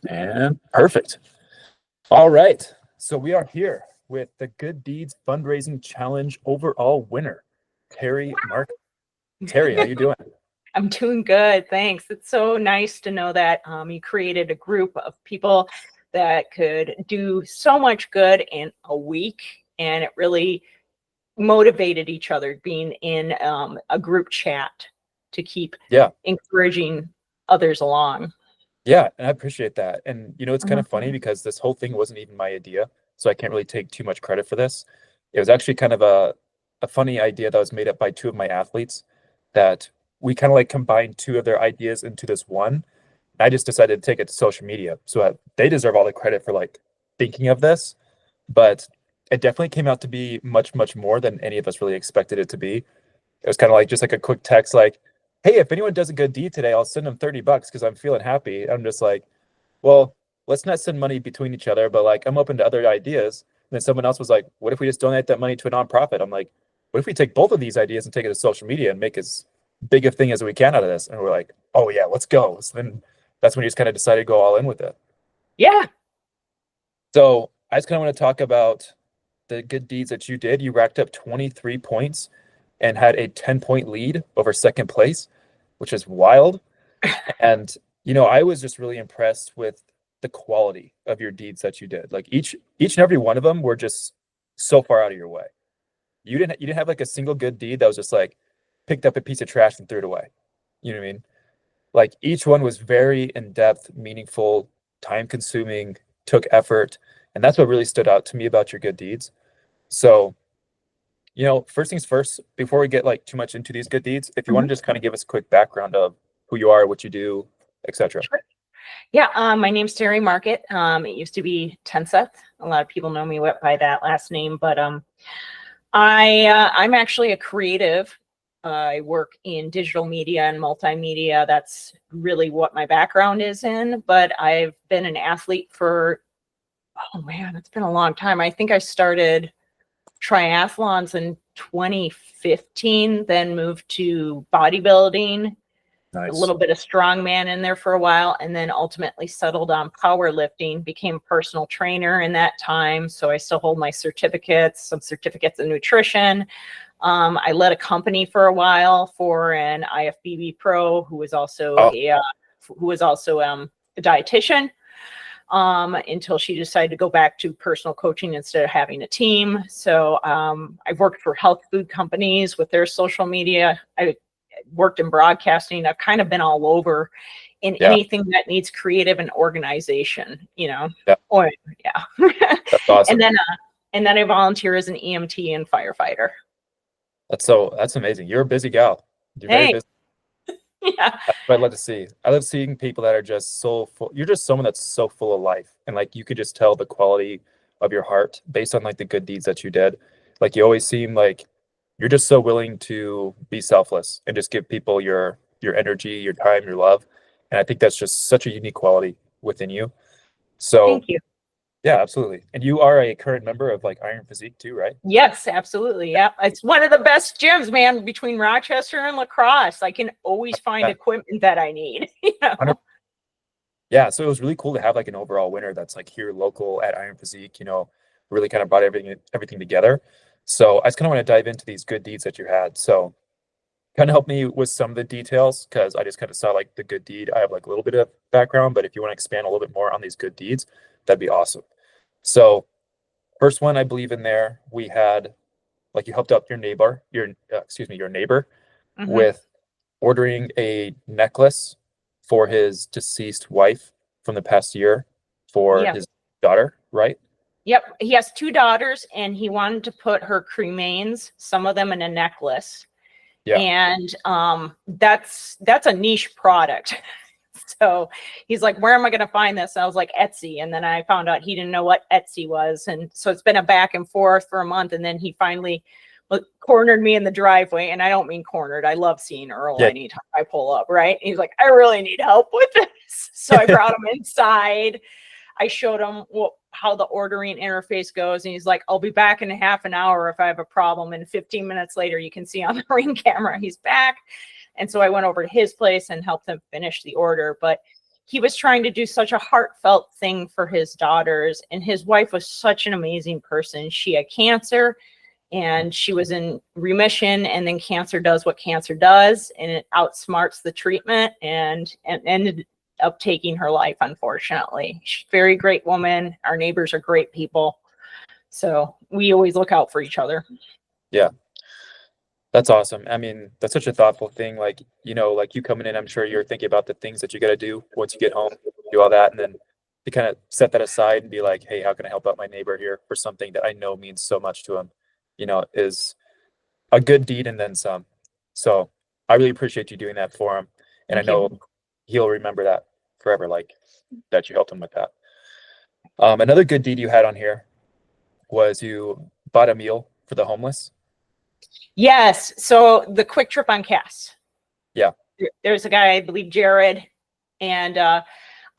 And perfect. All right. So we are here with the Good Deeds Fundraising Challenge overall winner, Teri Market. Teri, how you doing? I'm doing good, thanks. It's so nice to know that you created a group of people that could do so much good in a week, and it really motivated each other being in a group chat to keep Yeah. encouraging others along. Yeah, and I appreciate that. And it's kind Mhm. of funny because this whole thing wasn't even my idea, so I can't really take too much credit for this. It was actually kind of a funny idea that was made up by two of my athletes that we kind of like combined two of their ideas into this one. I just decided to take it to social media. So they deserve all the credit for like thinking of this, but it definitely came out to be much, much more than any of us really expected it to be. It was kind of like just like a quick text, like, "Hey, if anyone does a good deed today, I'll send them $30 because I'm feeling happy." I'm just like, well, let's not send money between each other, but like I'm open to other ideas. And then someone else was like, what if we just donate that money to a nonprofit? I'm like, what if we take both of these ideas and take it to social media and make as big a thing as we can out of this? And we're like, oh yeah, let's go. So then that's when you just kind of decided to go all in with it. Yeah. So I just kind of want to talk about the good deeds that you did. You racked up 23 points and had a 10-point lead over second place, which is wild. And I was just really impressed with the quality of your deeds that you did. Like each and every one of them were just so far out of your way. You didn't have like a single good deed that was just like picked up a piece of trash and threw it away. You know what I mean? Like each one was very in-depth, meaningful, time-consuming, took effort, and that's what really stood out to me about your good deeds. So, first things first, before we get like too much into these good deeds, if you want Mhm. to just kind of give us a quick background of who you are, what you do, etc. Sure. Yeah, my name's Teri Market. It used to be Tenseth. A lot of people know me by that last name, but I'm actually a creative. I work in digital media and multimedia. That's really what my background is in. But I've been an athlete for, oh man, it's been a long time. I think I started triathlons in 2015, then moved to bodybuilding, a Nice. little bit of strongman in there for a while, and then ultimately settled on powerlifting, became a personal trainer in that time. So I still hold my certificates, some certificates in nutrition. I led a company for a while for an IFBB pro who was also Oh, a dietitian, until she decided to go back to personal coaching instead of having a team. So I've worked for health food companies with their social media. I worked in broadcasting. I've kind of been all over in yeah, anything that needs creative and organization. yeah, Oh, yeah. that's and awesome. then uh, and then I volunteer as an EMT and firefighter. That's amazing. You're a busy gal. You're very Hey, busy. yeah. That's what I love to see. I love seeing people that are just so full. You're just someone that's so full of life, and like you could just tell the quality of your heart based on like the good deeds that you did. Like you always seem like you're just so willing to be selfless and just give people your energy, your time, your love. And I think that's just such a unique quality within you. So Thank you. yeah, absolutely. And you are a current member of like Iron Physique too, right? Yes, absolutely. Yeah. It's one of the best gyms, man, between Rochester and La Crosse. I can always find Yeah. equipment that I need, 100. Yeah, so it was really cool to have like an overall winner that's like here local at Iron Physique, really kind of brought everything together. So I just kind of want to dive into these good deeds that you had. So kind of help me with some of the details because I just kind of saw like the good deed. I have like a little bit of background, but if you want to expand a little bit more on these good deeds, that'd be awesome. So first one I believe in there, we had like you helped out your neighbor Hmm. with ordering a necklace for his deceased wife from the past year for Yeah. his daughter, right? Yep. He has two daughters and he wanted to put her cremains, some of them in a necklace. Yeah. And that's a niche product. So he's like, where am I going to find this? And I was like, Etsy. And then I found out he didn't know what Etsy was. And so it's been a back and forth for a month. And then he finally cornered me in the driveway. And I don't mean cornered. I love seeing Earl Yeah. anytime I pull up, right? And he's like, I really need help with this. So I brought him inside. I showed him how the ordering interface goes. And he's like, I'll be back in half an hour if I have a problem. And 15 minutes later, you can see on the Ring camera, he's back. And so I went over to his place and helped him finish the order. But he was trying to do such a heartfelt thing for his daughters, and his wife was such an amazing person. She had cancer and she was in remission, and then cancer does what cancer does, and it outsmarts the treatment and ended up taking her life, unfortunately. She's a very great woman. Our neighbors are great people. So we always look out for each other. Yeah. That's awesome. I mean, that's such a thoughtful thing. Like, like you coming in, I'm sure you're thinking about the things that you got to do once you get home, do all that. And then to kind of set that aside and be like, hey, how can I help out my neighbor here for something that I know means so much to him, is a good deed and then some. So I really appreciate you doing that for him. And Thank I know you. he'll remember that forever, like that you helped him with that. Another good deed you had on here was you bought a meal for the homeless. Yes. So the Quick Trip on Cass. Yeah. There's a guy, I believe Jared, and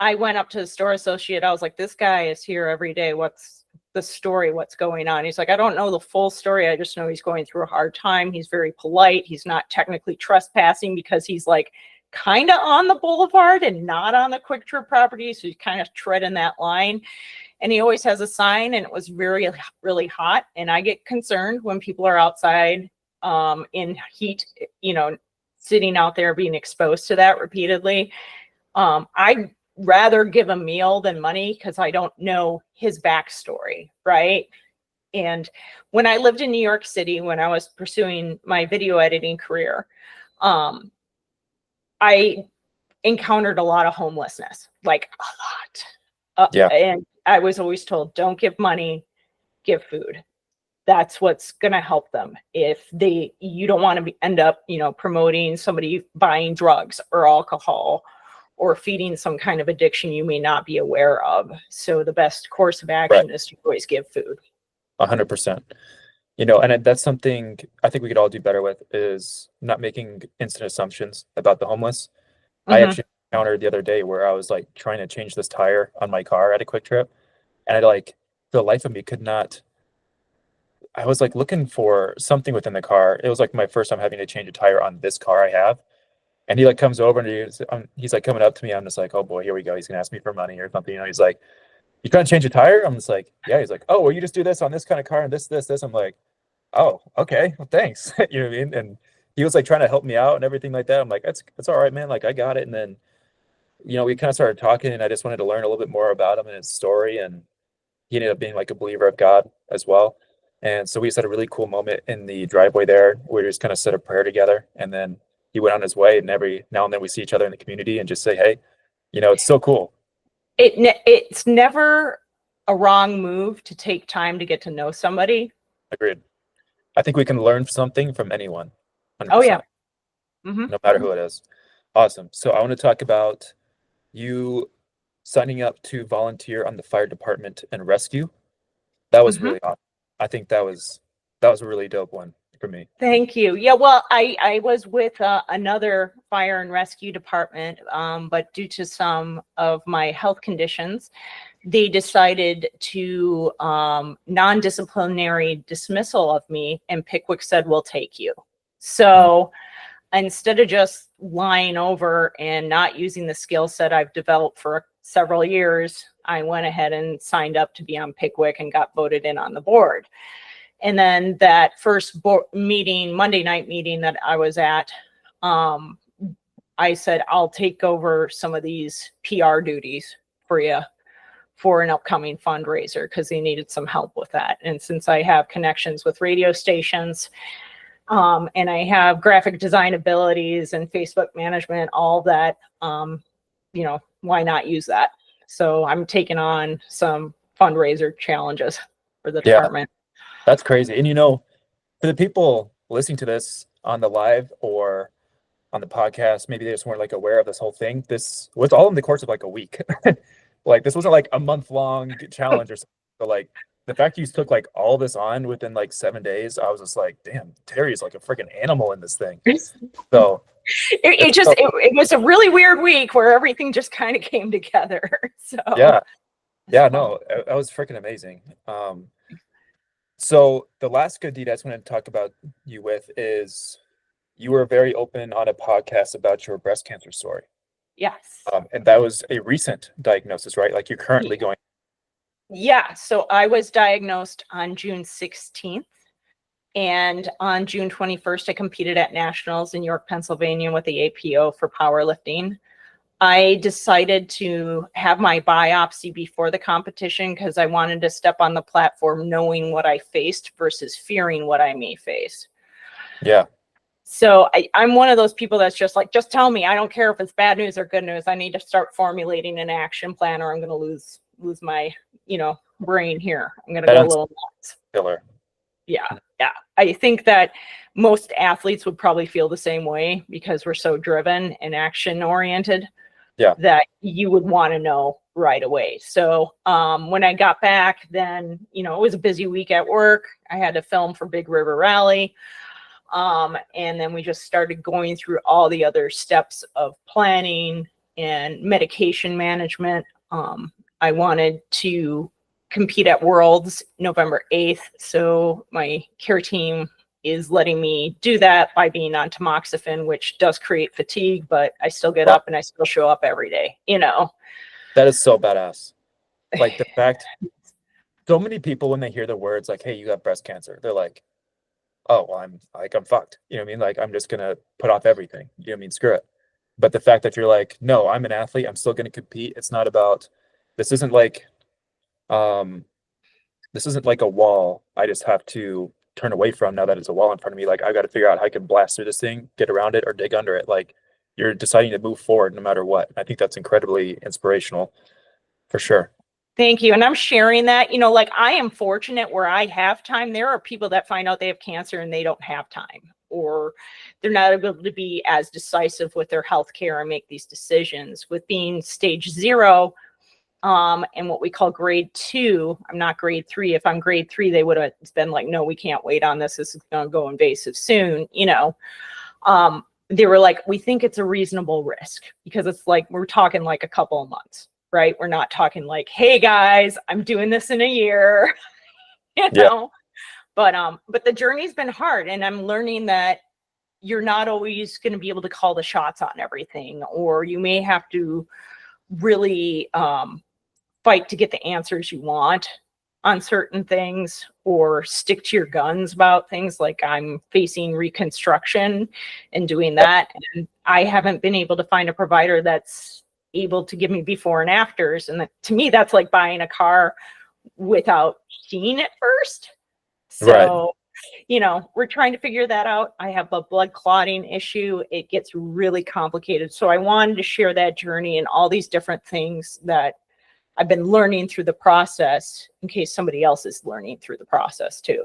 I went up to the store associate. I was like, this guy is here every day. What's the story? What's going on? He's like, I don't know the full story. I just know he's going through a hard time. He's very polite. He's not technically trespassing because he's like kind of on the boulevard and not on the Quick Trip property. So he's kind of treading that line. And he always has a sign, and it was very, really hot. And I get concerned when people are outside in heat, sitting out there being exposed to that repeatedly. I'd rather give a meal than money because I don't know his backstory, right? And when I lived in New York City, when I was pursuing my video editing career, I encountered a lot of homelessness, like a lot. Yeah. And I was always told, don't give money, give food. That's what's going to help them. If you don't want to end up, promoting somebody buying drugs or alcohol or feeding some kind of addiction you may not be aware of. So the best course of action is to always give food. 100%. And that's something I think we could all do better with, is not making instant assumptions about the homeless. I actually encountered the other day where I was like trying to change this tire on my car at a Quick Trip, and I the life of me could not. I was like looking for something within the car. It was like my first time having to change a tire on this car I have. And he like comes over and he's like coming up to me. I'm just like, oh boy, here we go. He's gonna ask me for money or something. He's like, you trying to change a tire? I'm just like, yeah. He's like, oh, well, you just do this on this kind of car and this. I'm like, oh, okay, well, thanks. You know what I mean? And he was like trying to help me out and everything like that. I'm like, that's all right, man. Like, I got it. And then, we kind of started talking, and I just wanted to learn a little bit more about him and his story. And he ended up being like a believer of God as well. And so we just had a really cool moment in the driveway there. We just kind of said a prayer together, and then he went on his way. And every now and then we see each other in the community and just say, hey, it's so cool. It's never a wrong move to take time to get to know somebody. Agreed. I think we can learn something from anyone. 100%, oh yeah. Mm-hmm. No matter who it is. Awesome. So I want to talk about you signing up to volunteer on the fire department and rescue. That was really awesome. I think that was a really dope one for me. Thank you. Yeah, well, I was with another fire and rescue department, but due to some of my health conditions, they decided to non-disciplinary dismissal of me, and Pickwick said, we'll take you. So instead of just lying over and not using the skill set I've developed for several years, I went ahead and signed up to be on Pickwick and got voted in on the board. And then that first meeting, Monday night meeting that I was at, I said, I'll take over some of these PR duties for you for an upcoming fundraiser, because they needed some help with that. And since I have connections with radio stations, and I have graphic design abilities and Facebook management, all that, why not use that? So I'm taking on some fundraiser challenges for the department. That's crazy. And for the people listening to this on the live or on the podcast, maybe they just weren't like aware of this whole thing. This was all in the course of like a week. Like, this wasn't like a month-long challenge or something. So like, the fact you took like all this on within like 7 days, I was just like, damn, Teri is like a freaking animal in this thing. So it was a really weird week where everything just kind of came together. So no, that was freaking amazing. So the last good deed I just want to talk about you with is you were very open on a podcast about your breast cancer story. Yes. And that was a recent diagnosis, right? Like you're currently going. Yeah. So I was diagnosed on June 16th. And on June 21st, I competed at nationals in York, Pennsylvania with the APO for powerlifting. I decided to have my biopsy before the competition because I wanted to step on the platform knowing what I faced versus fearing what I may face. Yeah. So I'm one of those people that's just like, just tell me. I don't care if it's bad news or good news. I need to start formulating an action plan or I'm going to lose my, brain here. I'm going to go a little nuts. Killer. Yeah. Yeah. I think that most athletes would probably feel the same way because we're so driven and action oriented. Yeah. That you would want to know right away. So when I got back, then, it was a busy week at work. I had to film for Big River Rally. And then we just started going through all the other steps of planning and medication management. I wanted to compete at Worlds November 8th. So my care team is letting me do that by being on tamoxifen, which does create fatigue, but I still get up and I still show up every day, That is so badass. Like the fact, so many people, when they hear the words like, hey, you got breast cancer, they're like, oh, well, I'm fucked. You know what I mean? Like, I'm just going to put off everything. You know what I mean? Screw it. But the fact that you're like, no, I'm an athlete. I'm still going to compete. It's not about, this isn't like, this isn't like a wall I just have to turn away from now that it's a wall in front of me. Like, I've got to figure out how I can blast through this thing, get around it, or dig under it. Like, you're deciding to move forward no matter what. I think that's incredibly inspirational for sure. Thank you. And I'm sharing that, like I am fortunate where I have time. There are people that find out they have cancer and they don't have time, or they're not able to be as decisive with their health care and make these decisions. With being stage 0, and what we call grade 2, I'm not grade 3. If I'm grade 3, they would have been like, no, we can't wait on this. This is going to go invasive soon, They were like, we think it's a reasonable risk because it's like, we're talking like a couple of months. Right? We're not talking like, hey guys, I'm doing this in a year, Yeah. But the journey's been hard, and I'm learning that you're not always going to be able to call the shots on everything, or you may have to really fight to get the answers you want on certain things, or stick to your guns about things. Like I'm facing reconstruction and doing that, and I haven't been able to find a provider that's able to give me before and afters. And to me, that's like buying a car without seeing it first. So, Right. We're trying to figure that out. I have a blood clotting issue. It gets really complicated. So I wanted to share that journey and all these different things that I've been learning through the process in case somebody else is learning through the process too.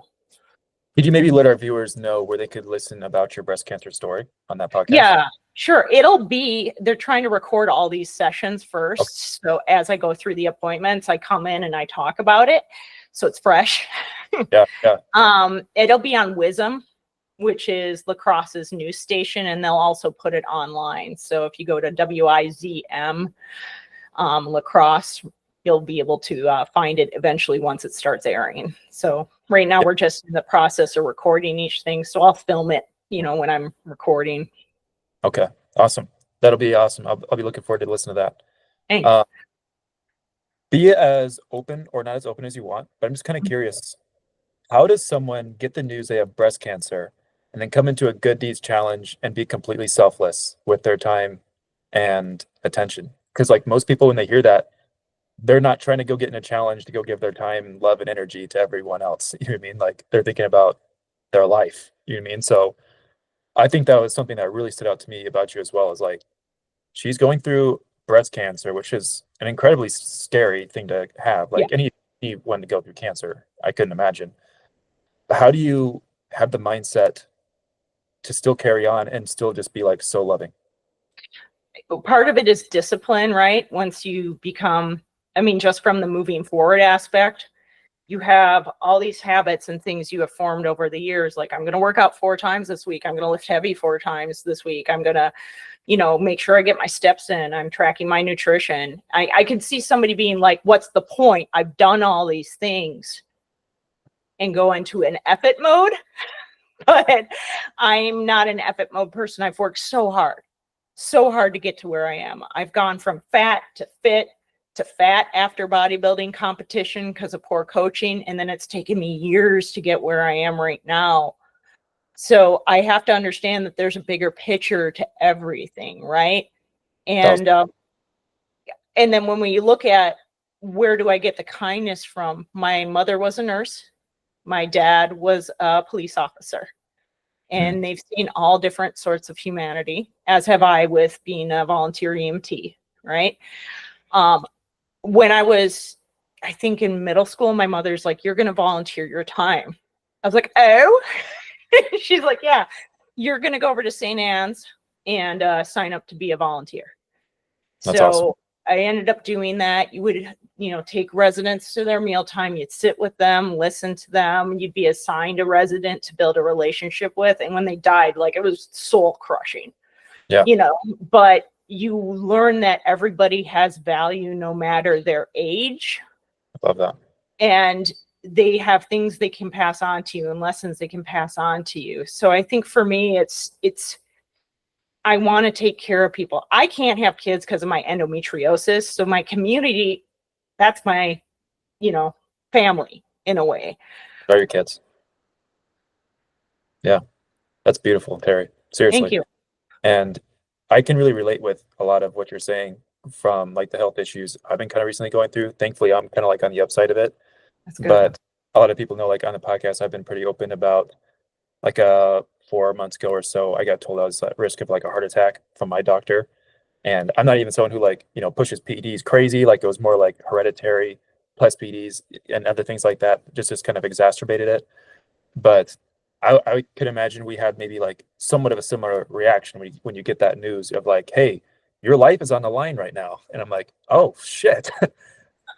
Could you maybe let our viewers know where they could listen about your breast cancer story on that podcast? Yeah, sure. They're trying to record all these sessions first. Okay. So as I go through the appointments, I come in and I talk about it. So it's fresh. Yeah. It'll be on WISM, which is Lacrosse's news station, and they'll also put it online. So if you go to WIZM Lacrosse, you'll be able to find it eventually once it starts airing. So right now we're just in the process of recording each thing. So I'll film it, when I'm recording. Okay. Awesome. That'll be awesome. I'll be looking forward to listening to that. Thanks. Be as open or not as open as you want, but I'm just kind of curious. How does someone get the news they have breast cancer and then come into a good deeds challenge and be completely selfless with their time and attention? Because like most people, when they hear that, they're not trying to go get in a challenge to go give their time, love, and energy to everyone else. You know what I mean? Like they're thinking about their life. You know what I mean? So I think that was something that really stood out to me about you as well, is like she's going through breast cancer, which is an incredibly scary thing to have. Like anyone to go through cancer, I couldn't imagine. How do you have the mindset to still carry on and still just be like so loving? Part of it is discipline, right? Once you become, just from the moving forward aspect, you have all these habits and things you have formed over the years. Like I'm going to work out 4 times this week. I'm going to lift heavy 4 times this week. I'm going to, make sure I get my steps in. I'm tracking my nutrition. I could see somebody being like, what's the point? I've done all these things, and go into an effort mode. But I'm not an effort mode person. I've worked so hard so hard to get to where I am. I've gone from fat to fit to fat after bodybuilding competition because of poor coaching. And then it's taken me years to get where I am right now. So I have to understand that there's a bigger picture to everything, right? That was And then when we look at where do I get the kindness from? My mother was a nurse. My dad was a police officer. And they've seen all different sorts of humanity, as have I with being a volunteer EMT, right? When I was, I think in middle school, my mother's like, you're going to volunteer your time. I was like, oh, she's like, yeah, you're going to go over to St. Anne's and sign up to be a volunteer. That's So awesome. I ended up doing that. You would, take residents to their mealtime. You'd sit with them, listen to them. You'd be assigned a resident to build a relationship with. And when they died, like, it was soul crushing, Yeah. But you learn that everybody has value no matter their age. I love that. And they have things they can pass on to you and lessons they can pass on to you. So I think for me, it's I want to take care of people. I can't have kids because of my endometriosis. So my community, that's my, family in a way. Are your kids? Yeah, that's beautiful, Teri. Seriously. Thank you. And I can really relate with a lot of what you're saying from like the health issues I've been kind of recently going through. Thankfully, I'm kind of like on the upside of it. That's good. But a lot of people know, like on the podcast, I've been pretty open about like 4 months ago or so, I got told I was at risk of like a heart attack from my doctor. And I'm not even someone who like, pushes PEDs crazy. Like it was more like hereditary plus PEDs and other things like that, just kind of exacerbated it. But I could imagine we had maybe like somewhat of a similar reaction when you get that news of like, hey, your life is on the line right now. And I'm like, oh shit.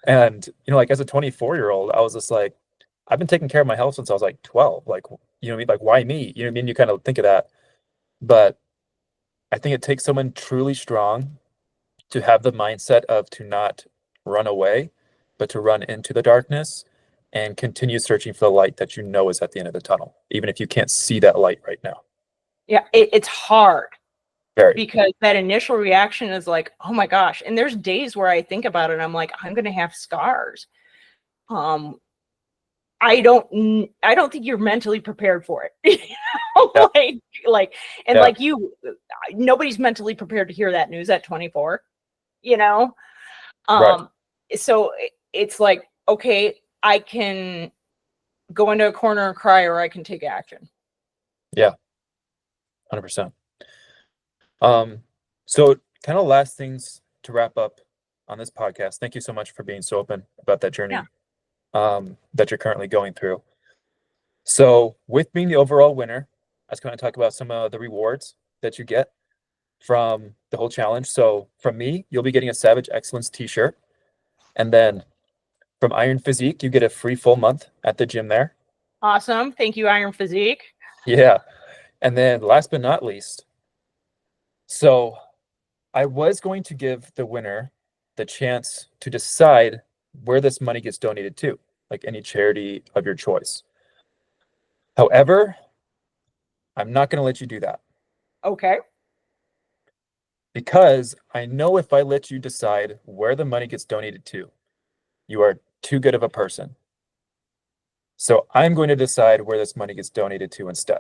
And like as a 24-year-old, I was just like, I've been taking care of my health since I was like 12. Like, you know what I mean? Like, why me? You know what I mean? You kind of think of that. But I think it takes someone truly strong to have the mindset of to not run away, but to run into the darkness and continue searching for the light that you know is at the end of the tunnel, even if you can't see that light right now. Yeah, it's hard. Very. Because that initial reaction is like, oh my gosh. And there's days where I think about it, I'm like, I'm going to have scars. I don't think you're mentally prepared for it. Yeah. Like you, nobody's mentally prepared to hear that news at 24, Right. So it's like, okay, I can go into a corner and cry, or I can take action. Yeah. 100%. So kind of last things to wrap up on this podcast. Thank you so much for being so open about that journey. Yeah. That you're currently going through. So with being the overall winner, I was going to talk about some of the rewards that you get from the whole challenge. So from me, you'll be getting a Savage Excellence t-shirt. And then from Iron Physique, you get a free full month at the gym there. Awesome. Thank you, Iron Physique. Yeah. And then last but not least, so I was going to give the winner the chance to decide where this money gets donated to, like any charity of your choice. However, I'm not going to let you do that. Okay. Because I know if I let you decide where the money gets donated to, you are too good of a person. So I'm going to decide where this money gets donated to instead.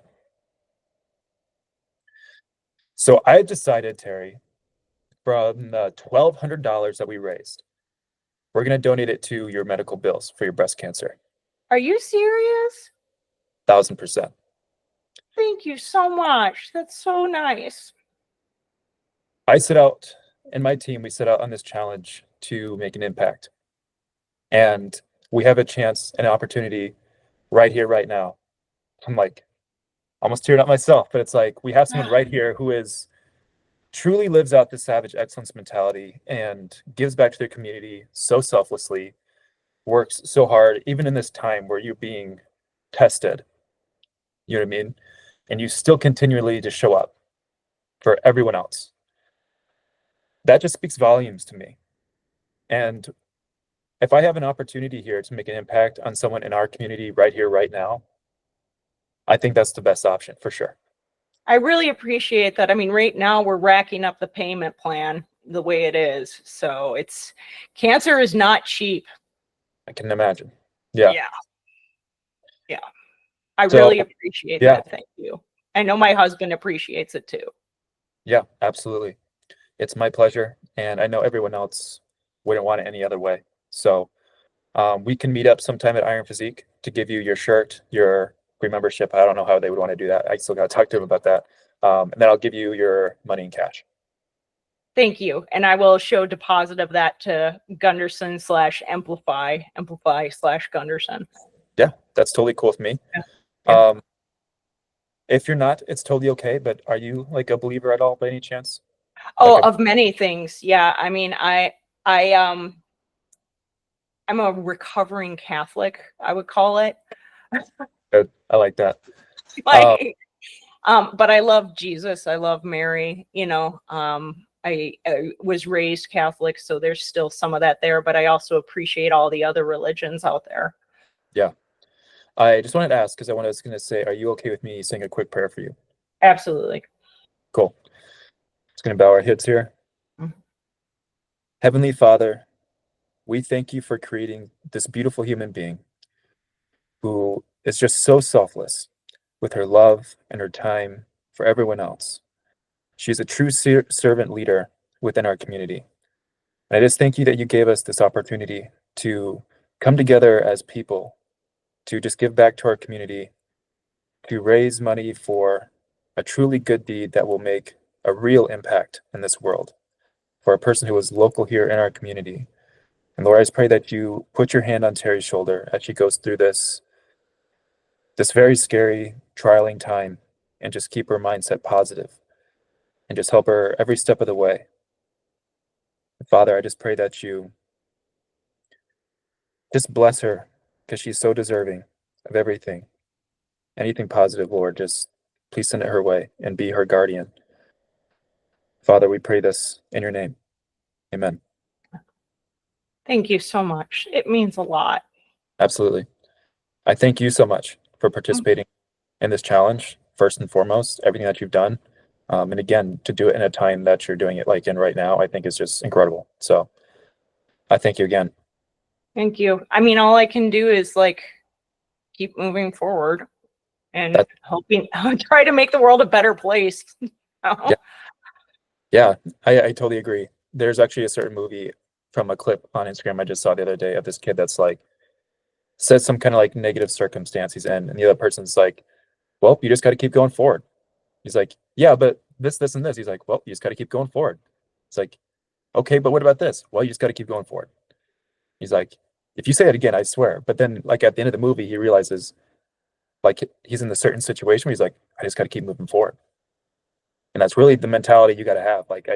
So I decided, Teri, from the $1,200 that we raised, we're going to donate it to your medical bills for your breast cancer. Are you serious? 1,000%. Thank you so much. That's so nice. I set out, and my team, we set out on this challenge to make an impact. And we have a chance, an opportunity right here, right now. I'm like almost tearing up myself, but it's like we have someone right here who is truly lives out the Savage Excellence mentality and gives back to their community so selflessly, works so hard, even in this time where you're being tested. You know what I mean? And you still continually just show up for everyone else. That just speaks volumes to me. And if I have an opportunity here to make an impact on someone in our community right here, right now, I think that's the best option for sure. I really appreciate that. I mean, right now we're racking up the payment plan the way it is. So cancer is not cheap. I can imagine. Yeah. Yeah. Yeah. I So, really appreciate yeah, that. Thank you. I know my husband appreciates it too. yeah, absolutely. It's my pleasure. And I know everyone else wouldn't want it any other way. So we can meet up sometime at Iron Physique to give you your shirt, your free membership. I don't know how they would want to do that. I still got to talk to them about that. And then I'll give you your money in cash. Thank you. And I will show deposit of that to Gunderson / Amplify / Gunderson. Yeah, that's totally cool with me. Yeah. Yeah. If you're not, it's totally okay. But are you like a believer at all by any chance? Oh, Like of many things. Yeah. I mean, I'm a recovering Catholic, I would call it. I like that. Like, but I love Jesus. I love Mary. I was raised Catholic, so there's still some of that there, but I also appreciate all the other religions out there. Yeah. I just wanted to ask because I was going to say, are you okay with me saying a quick prayer for you? Absolutely. Cool. Just going to bow our heads here. Mhm. Heavenly Father, we thank you for creating this beautiful human being who is just so selfless with her love and her time for everyone else. She's a true servant leader within our community. And I just thank you that you gave us this opportunity to come together as people, to just give back to our community, to raise money for a truly good deed that will make a real impact in this world for a person who is local here in our community. And Lord, I just pray that you put your hand on Teri's shoulder as she goes through this very scary, trialing time, and just keep her mindset positive and just help her every step of the way. Father, I just pray that you just bless her because she's so deserving of everything. Anything positive, Lord, just please send it her way and be her guardian. Father, we pray this in your name. Amen. Thank you so much. It means a lot. Absolutely. I thank you so much for participating in this challenge, first and foremost, everything that you've done. And again, to do it in a time that you're doing it like in right now, I think is just incredible. So I thank you again. Thank you. I mean, all I can do is keep moving forward and helping try to make the world a better place. Yeah. Yeah, I totally agree. There's actually a certain movie from a clip on Instagram I just saw the other day of this kid that's like says some kind of like negative circumstance he's in, and the other person's like, well, you just got to keep going forward. He's like, yeah, but this, and this. He's like, well, you just got to keep going forward. It's like, okay, but what about this? Well, you just got to keep going forward. He's like, if you say it again, I swear. But then, like at the end of the movie, he realizes, like he's in a certain situation where he's like, I just got to keep moving forward. And that's really the mentality you got to have. Like,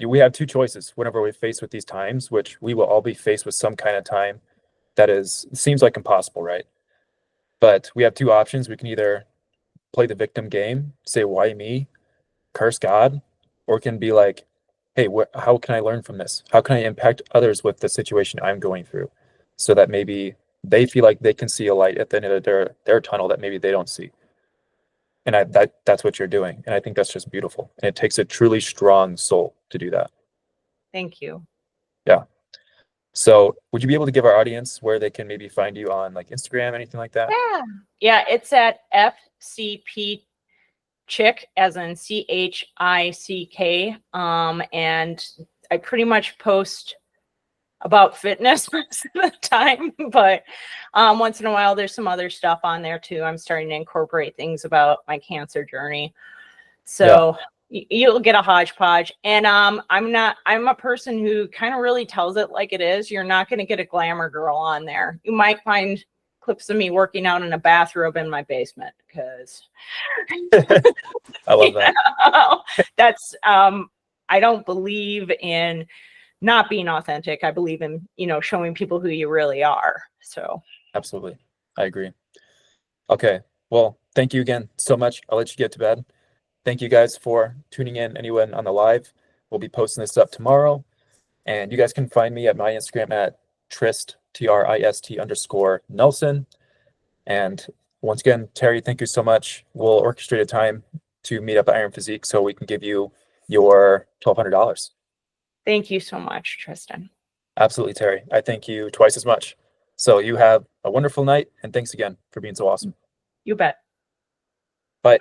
we have two choices whenever we're faced with these times, which we will all be faced with some kind of time that seems like impossible, right? But we have two options. We can either play the victim game, say, why me, curse God, or it can be like, hey, how can I learn from this? How can I impact others with the situation I'm going through so that maybe they feel like they can see a light at the end of their tunnel that maybe they don't see. And that's what you're doing. And I think that's just beautiful. And it takes a truly strong soul to do that. Thank you. Yeah. So would you be able to give our audience where they can maybe find you on like Instagram, anything like that? Yeah, it's at FCP Chick, as in CHICK. And I pretty much post about fitness most of the time, but once in a while there's some other stuff on there too. I'm starting to incorporate things about my cancer journey. So you'll get a hodgepodge. And I'm a person who kind of really tells it like it is. You're not going to get a glamour girl on there. You might find clips of me working out in a bathrobe in my basement because I love that. That's I don't believe in not being authentic. I believe in, showing people who you really are. So absolutely. I agree. Okay. Well, thank you again so much. I'll let you get to bed. Thank you guys for tuning in. Anyone on the live, we'll be posting this up tomorrow. And you guys can find me at my Instagram at Trist, TRIST _Nelson. And once again, Teri, thank you so much. We'll orchestrate a time to meet up at Iron Physique so we can give you your $1,200. Thank you so much, Tristan. Absolutely, Teri. I thank you twice as much. So you have a wonderful night, and thanks again for being so awesome. You bet. Bye.